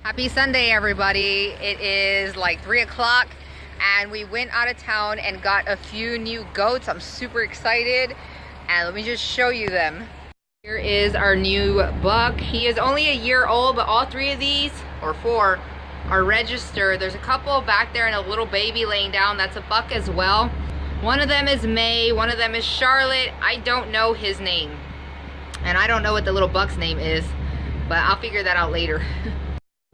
Happy Sunday, everybody. It is like 3 o'clock and we went out of town and got a few new goats. I'm super excited and let me just show you them. Here is our new buck. He is only a year old, but all three of these, or four, are registered. There's a couple back there and a little baby laying down. That's a buck as well. One of them is May, one of them is Charlotte. I don't know his name. And I don't know what the little buck's name is, but I'll figure that out later.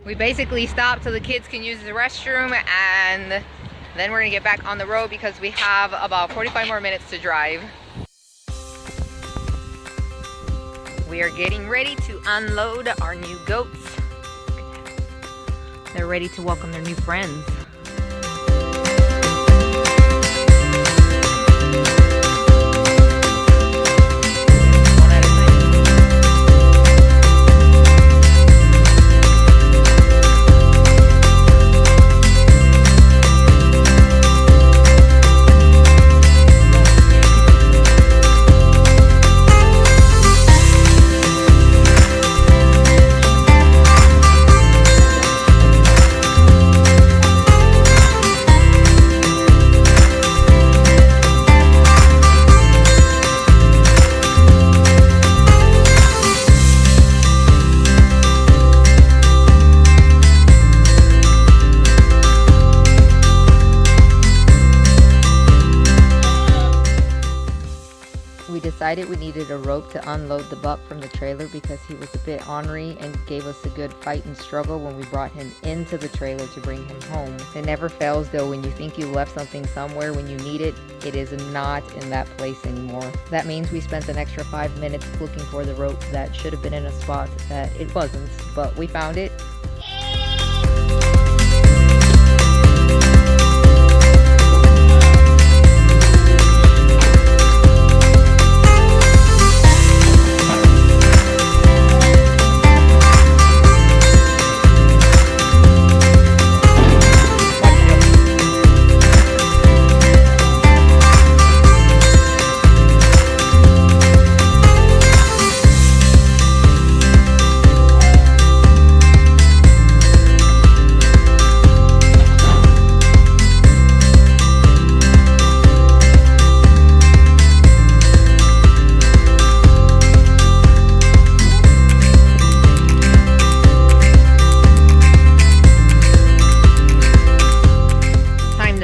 We basically stopped so the kids can use the restroom, and then we're gonna get back on the road because we have about 45 more minutes to drive. We are getting ready to unload our new goats. They're ready to welcome their new friends. We needed a rope to unload the buck from the trailer because he was a bit ornery and gave us a good fight and struggle when we brought him into the trailer to bring him home. It never fails though, when you think you left something somewhere when you need it, it is not in that place anymore. That means we spent an extra 5 minutes looking for the rope that should have been in a spot that it wasn't, but we found it.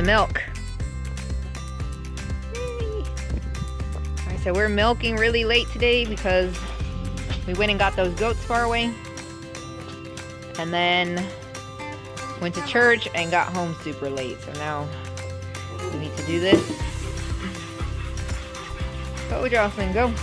Milk. Alright, so we're milking really late today because we went and got those goats far away and then went to church and got home super late. So now we need to do this. Go, Jocelyn, go.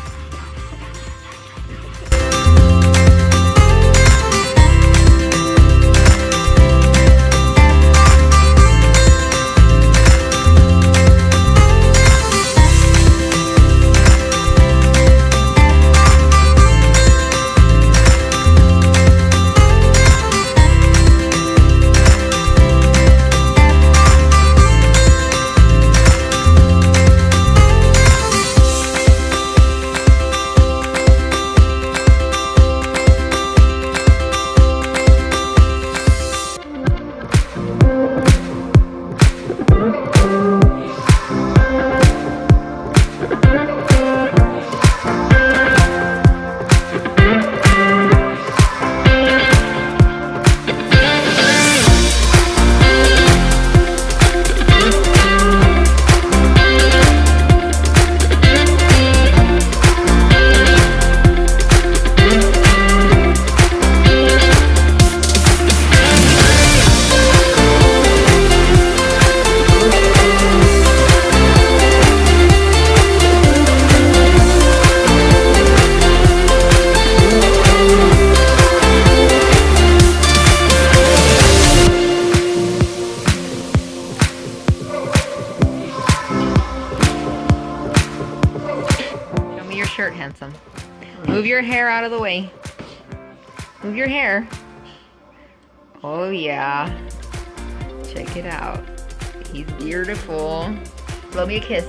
Shirt, handsome. Move your hair out of the way. Move your hair. Oh yeah. Check it out. He's beautiful. Blow me a kiss.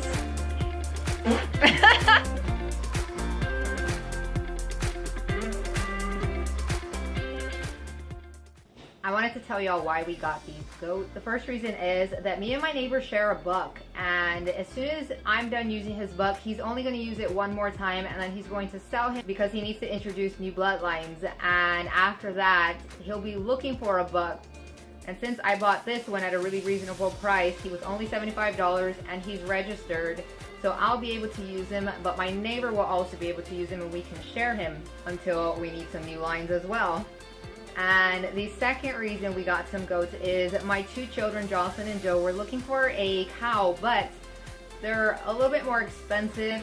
I wanted to tell y'all why we got these goats. The first reason is that me and my neighbor share a buck, and as soon as I'm done using his buck, he's only going to use it one more time, and then he's going to sell him because he needs to introduce new bloodlines. And after that, he'll be looking for a buck. And since I bought this one at a really reasonable price, he was only $75 and he's registered. So I'll be able to use him, but my neighbor will also be able to use him, and we can share him until we need some new lines as well. And the second reason we got some goats is my two children, Jocelyn and Joe, were looking for a cow, but they're a little bit more expensive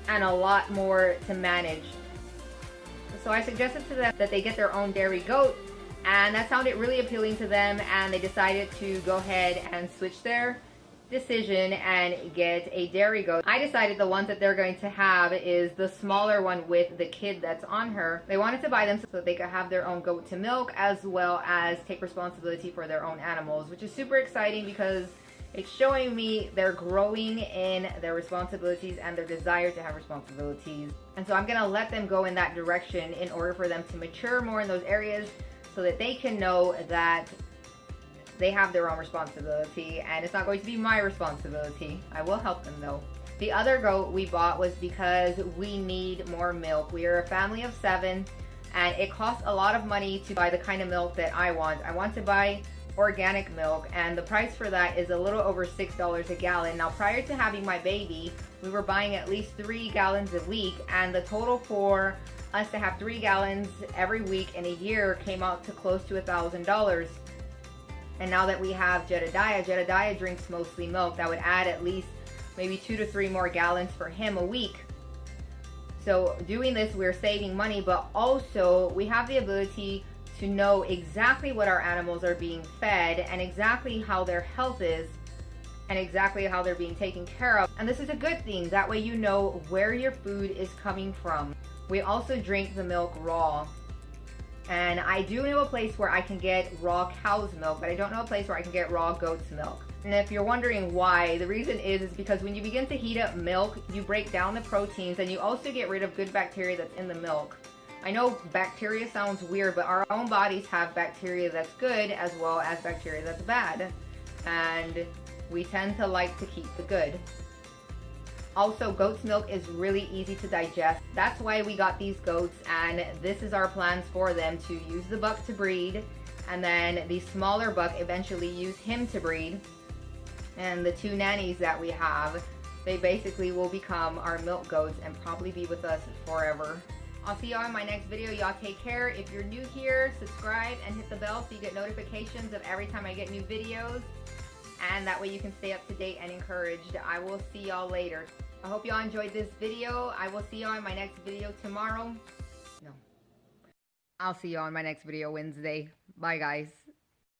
and a lot more to manage. So I suggested to them that they get their own dairy goat, and that sounded really appealing to them, and they decided to go ahead and switch their decision and get a dairy goat. I decided the ones that they're going to have is the smaller one with the kid that's on her. They wanted to buy them so they could have their own goat to milk, as well as take responsibility for their own animals, which is super exciting because it's showing me they're growing in their responsibilities and their desire to have responsibilities. And so I'm gonna let them go in that direction in order for them to mature more in those areas so that they can know that they have their own responsibility, and it's not going to be my responsibility. I will help them though. The other goat we bought was because we need more milk. We are a family of 7, and it costs a lot of money to buy the kind of milk that I want. I want to buy organic milk, and the price for that is a little over $6 a gallon. Now, prior to having my baby, we were buying at least 3 gallons a week, and the total for us to have 3 gallons every week in a year came out to close to $1,000. And now that we have Jedediah drinks mostly milk. That would add at least maybe 2 to 3 more gallons for him a week. So doing this, we're saving money, but also we have the ability to know exactly what our animals are being fed and exactly how their health is and exactly how they're being taken care of. And this is a good thing. That way you know where your food is coming from. We also drink the milk raw. And I do know a place where I can get raw cow's milk, but I don't know a place where I can get raw goat's milk. And if you're wondering why, the reason is because when you begin to heat up milk, you break down the proteins and you also get rid of good bacteria that's in the milk. I know bacteria sounds weird, but our own bodies have bacteria that's good as well as bacteria that's bad. And we tend to like to keep the good. Also, goat's milk is really easy to digest. That's why we got these goats, and this is our plans for them: to use the buck to breed, and then the smaller buck eventually use him to breed. And the 2 nannies that we have, they basically will become our milk goats and probably be with us forever. I'll see y'all in my next video. Y'all take care. If you're new here, subscribe and hit the bell so you get notifications of every time I get new videos. And that way you can stay up to date and encouraged. I will see y'all later. I hope y'all enjoyed this video. I will see y'all in my next video tomorrow. No. I'll see y'all in my next video Wednesday. Bye, guys.